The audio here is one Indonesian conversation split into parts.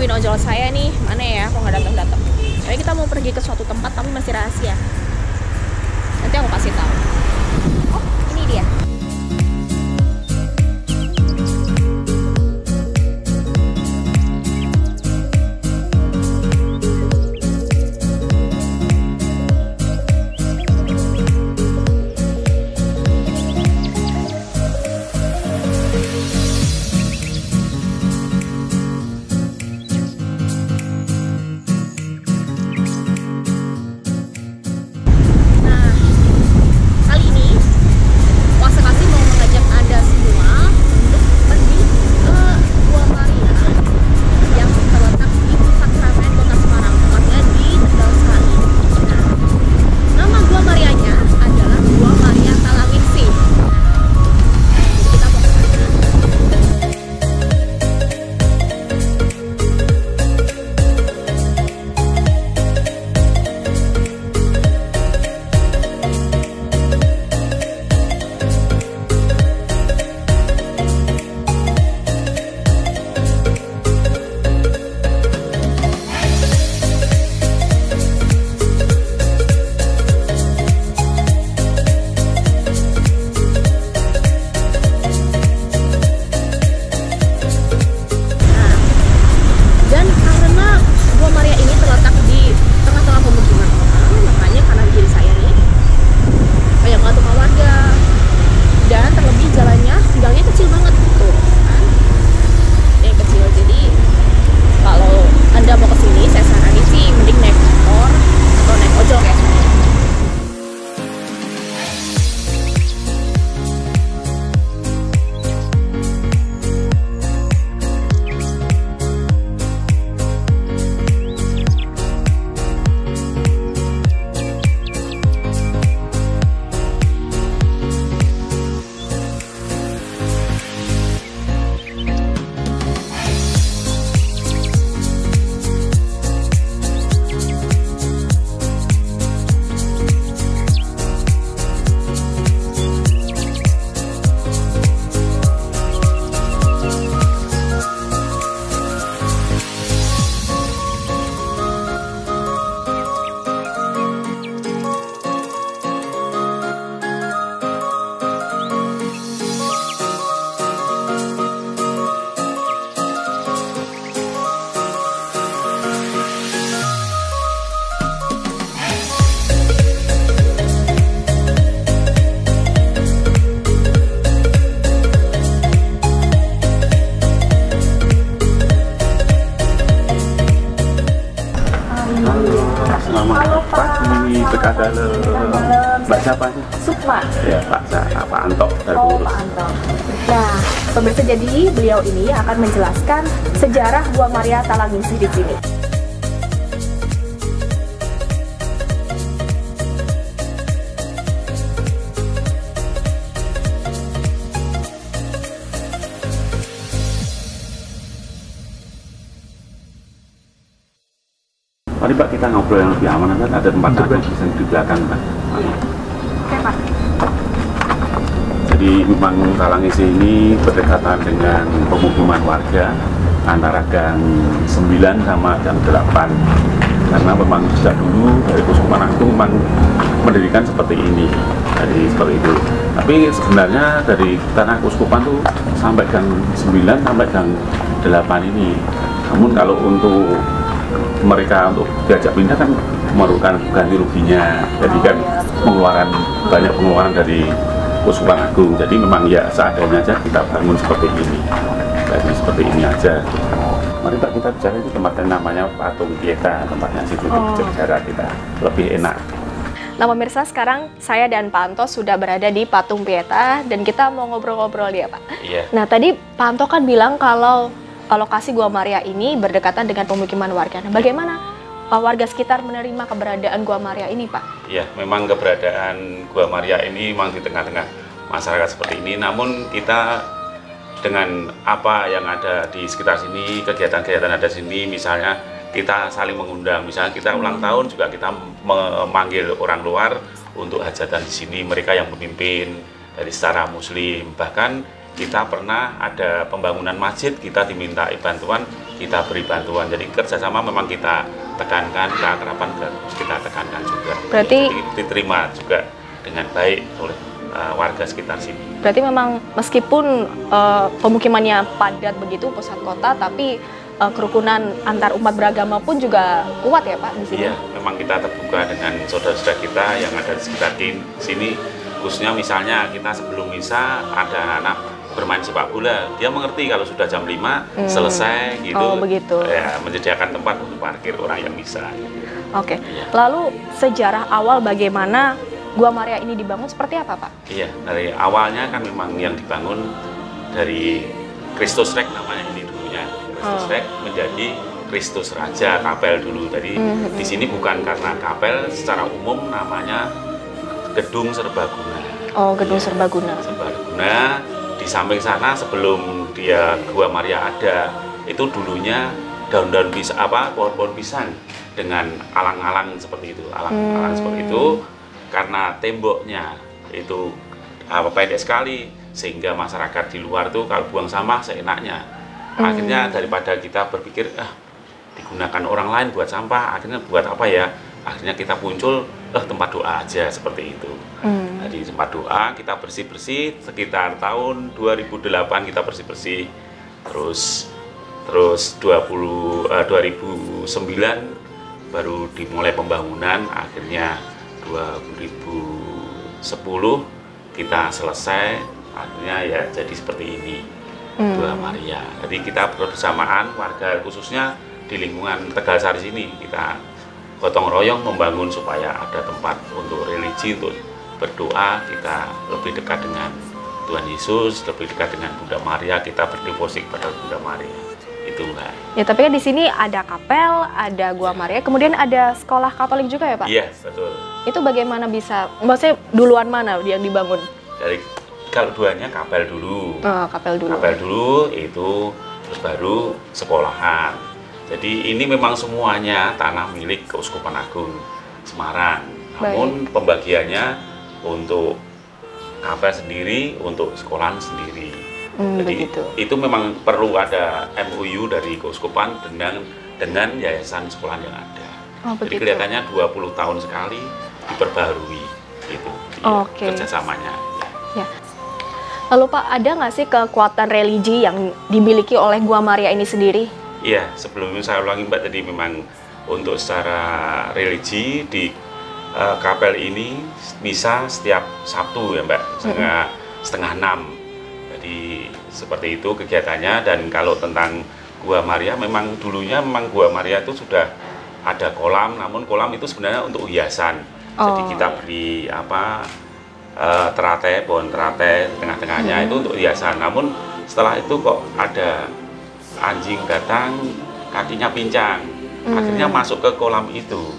nungguin ojol saya nih. Mana ya? Kok nggak datang-datang? Kayak kita mau pergi ke suatu tempat tapi masih rahasia. Nanti aku kasih tahu. Oh, ini dia. Selamat pagi, Bekadale. Mbak siapa sih? Sukma. Ya, Pak Anto dari pengurus. Pak Anto. Nah, pemirsa, jadi beliau ini akan menjelaskan sejarah Gua Maria Talanginsih di sini. Mari Pak, kita ngobrol yang lebih aman, kan ada tempat duduk bisa di belakang Pak. Oke Pak. Jadi memang Talanginsih ini berdekatan dengan pemukiman warga antara gang 9 sama gang 8. Karena memang sejak dulu dari Keuskupan Agung memang mendirikan seperti ini. Jadi seperti itu. Tapi sebenarnya dari tanah Keuskupan tuh sampai gang 9 sampai gang 8 ini. Namun kalau untuk mereka untuk diajak pindah kan memerlukan ganti ruginya, jadi kan banyak pengeluaran dari Keuskupan Agung. Jadi memang ya seadanya aja kita bangun seperti ini, jadi seperti ini aja. Mari Pak, kita bicara di tempat yang namanya Patung Pieta, tempatnya situ sejarah kita lebih enak. Nah pemirsa, sekarang saya dan Pak Anto sudah berada di Patung Pieta dan kita mau ngobrol-ngobrol dia Pak. Iya. Nah tadi Pak Anto kan bilang kalau lokasi Gua Maria ini berdekatan dengan pemukiman warga. Nah, bagaimana warga sekitar menerima keberadaan Gua Maria ini, Pak? Ya, memang keberadaan Gua Maria ini memang di tengah-tengah masyarakat seperti ini. Namun kita dengan apa yang ada di sekitar sini, kegiatan-kegiatan ada di sini, misalnya kita saling mengundang. Misalnya kita ulang tahun juga kita memanggil orang luar untuk hajatan di sini. Mereka yang memimpin dari secara Muslim. Bahkan kita pernah ada pembangunan masjid, kita dimintai bantuan kita beri bantuan. Jadi kerjasama memang kita tekankan, keakraban harus kita tekankan juga. Berarti jadi diterima juga dengan baik oleh warga sekitar sini. Berarti memang meskipun pemukimannya padat begitu pusat kota, tapi kerukunan antar umat beragama pun juga kuat ya Pak di sini? Iya, memang kita terbuka dengan saudara-saudara kita yang ada di sekitar sini. Khususnya misalnya kita sebelum misa ada anak bermain sepak bola, dia mengerti kalau sudah jam 5 selesai gitu. Oh begitu. Ya, menyediakan tempat untuk parkir orang yang bisa. Oke. Iya. Lalu sejarah awal bagaimana Gua Maria ini dibangun seperti apa Pak? Iya, dari awalnya kan memang yang dibangun dari Kristus Rex namanya ini dulunya. Kristus Rex menjadi Kristus Raja Kapel dulu. Jadi di sini bukan karena kapel, secara umum namanya Gedung Serbaguna. Oh, Gedung Serbaguna. Serbaguna. Di samping sana sebelum dia Gua Maria ada, itu dulunya daun-daun pisang, pohon-pohon pisang dengan alang-alang seperti itu, alang-alang seperti itu, karena temboknya itu pendek sekali sehingga masyarakat di luar tuh kalau buang sampah seenaknya. Akhirnya daripada kita berpikir digunakan orang lain buat sampah, akhirnya buat apa ya? Akhirnya kita muncul tempat doa aja seperti itu. Di tempat doa kita bersih-bersih sekitar tahun 2008 kita bersih-bersih, terus 2009 baru dimulai pembangunan, akhirnya 2010 kita selesai, akhirnya ya jadi seperti ini Gua Maria. Jadi kita bersamaan warga khususnya di lingkungan Tegalsari sini kita gotong royong membangun supaya ada tempat untuk religi, untuk berdoa, kita lebih dekat dengan Tuhan Yesus, lebih dekat dengan Bunda Maria, kita berdevosi kepada Bunda Maria. Itu Mbak. Ya, tapi kan di sini ada kapel, ada Gua Maria, kemudian ada sekolah Katolik juga ya Pak? Iya, betul. Itu bagaimana bisa, maksudnya duluan mana yang dibangun? Dari kalau duanya kapel dulu. Oh, kapel dulu. Kapel dulu itu, terus baru sekolahan. Jadi ini memang semuanya tanah milik Keuskupan Agung Semarang. Namun pembagiannya untuk kapel sendiri, untuk sekolahan sendiri. Jadi begitu. itu memang perlu ada MOU dari Keuskupan dengan yayasan sekolahan yang ada. Oh, jadi begitu. kelihatannya 20 tahun sekali diperbarui gitu. Oke. Kerjasamanya. Ya. Lalu Pak, ada nggak sih kekuatan religi yang dimiliki oleh Gua Maria ini sendiri? Iya, sebelumnya saya ulangi Mbak, jadi memang untuk secara religi di kapel ini misa setiap Sabtu ya Mbak, setengah 6. Jadi seperti itu kegiatannya. Dan kalau tentang Gua Maria, memang dulunya memang Gua Maria itu sudah ada kolam, namun kolam itu sebenarnya untuk hiasan. Jadi kita beri teratai, pohon teratai tengah-tengahnya itu untuk hiasan. Namun setelah itu kok ada anjing datang, kakinya pincang, akhirnya masuk ke kolam itu.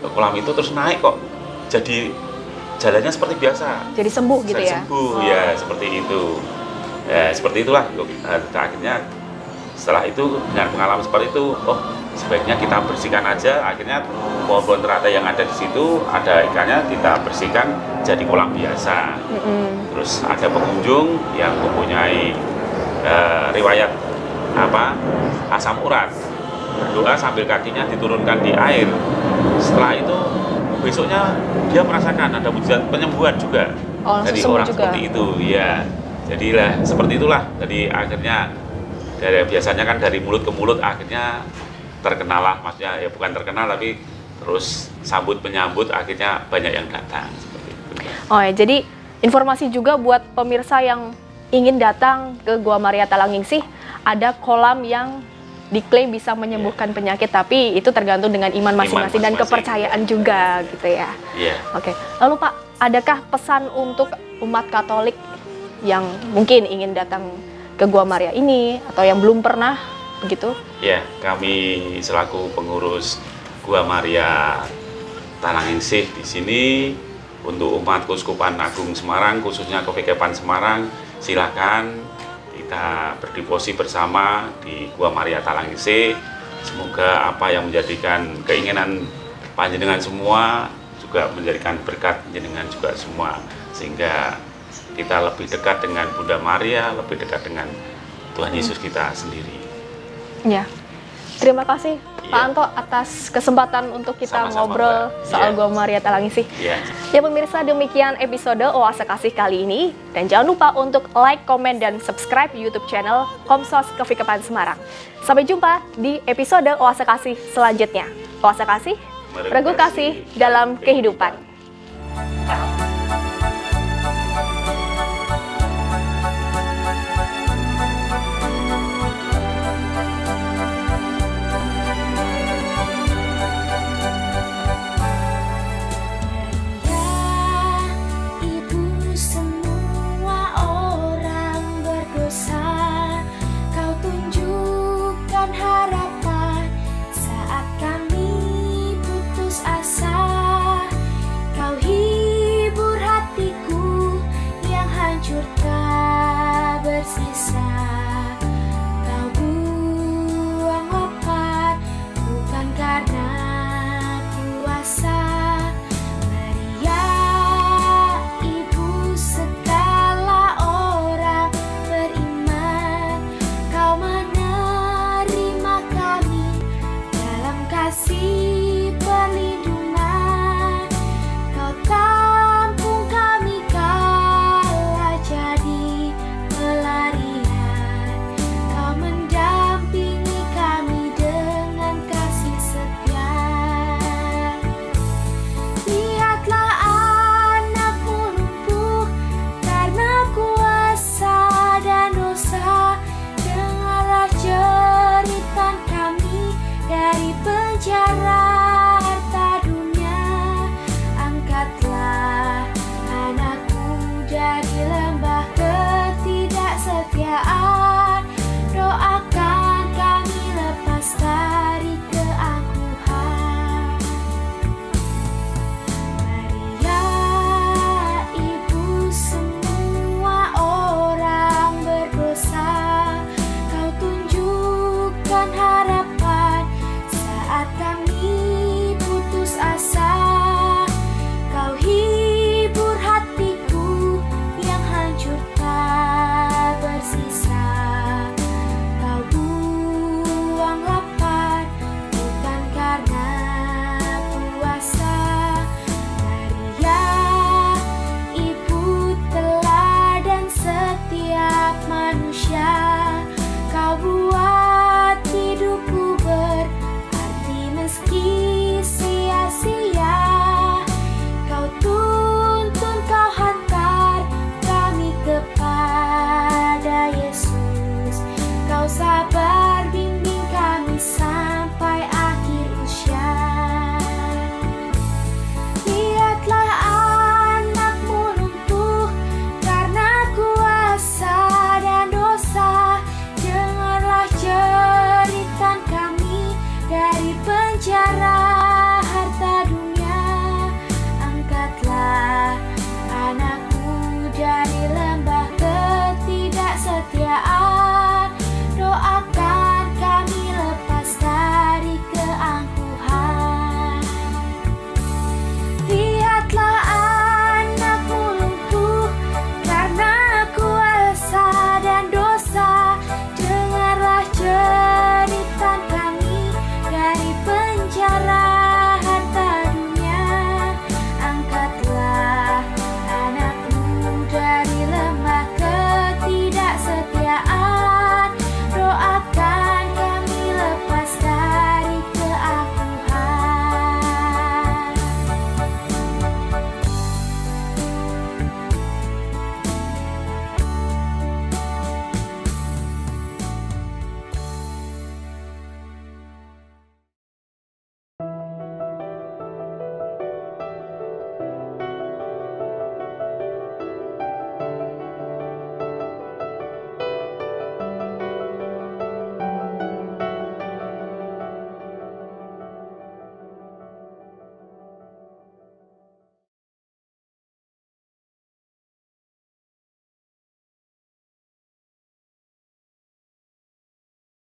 Terus naik kok, jadi jalannya seperti biasa. Jadi sembuh gitu ya? Sembuh ya, seperti itu. Ya, seperti itulah. Akhirnya setelah itu dengan pengalaman seperti itu, sebaiknya kita bersihkan aja. Akhirnya pohon-pohon teratai yang ada di situ, ada ikannya, kita bersihkan jadi kolam biasa. Terus ada pengunjung yang mempunyai riwayat asam urat, berdoa sambil kakinya diturunkan di air. Setelah itu besoknya dia merasakan ada mujizat penyembuhan juga dari orang juga. Seperti itu ya. Jadilah seperti itulah. Jadi akhirnya biasanya kan dari mulut ke mulut, akhirnya terkenal lah, maksudnya ya bukan terkenal tapi terus sambut penyambut, akhirnya banyak yang datang seperti itu. Oh ya, jadi informasi juga buat pemirsa yang ingin datang ke Gua Maria Talangningsih, ada kolam yang diklaim bisa menyembuhkan penyakit, tapi itu tergantung dengan iman masing-masing dan kepercayaan juga gitu ya. Iya. Oke. Lalu Pak, adakah pesan untuk umat Katolik yang mungkin ingin datang ke Gua Maria ini atau yang belum pernah begitu? Ya, kami selaku pengurus Gua Maria Talangningsih di sini untuk umat Keuskupan Agung Semarang, khususnya KPKPAN Semarang, silakan kita berdevosi bersama di Gua Maria Talangningsih. Semoga apa yang menjadikan keinginan panjenengan semua juga menjadikan berkat panjenengan juga semua, sehingga kita lebih dekat dengan Bunda Maria, lebih dekat dengan Tuhan Yesus kita sendiri. Ya. Terima kasih Pak Anto atas kesempatan untuk kita Sama-sama, ngobrol Mbak. soal Gua Maria Talangingsih. Ya pemirsa, demikian episode Oase Kasih kali ini. Dan jangan lupa untuk like, komen, dan subscribe YouTube channel Komsos Kevikepan Semarang. Sampai jumpa di episode Oase Kasih selanjutnya. Oase Kasih, regu kasih dalam kehidupan.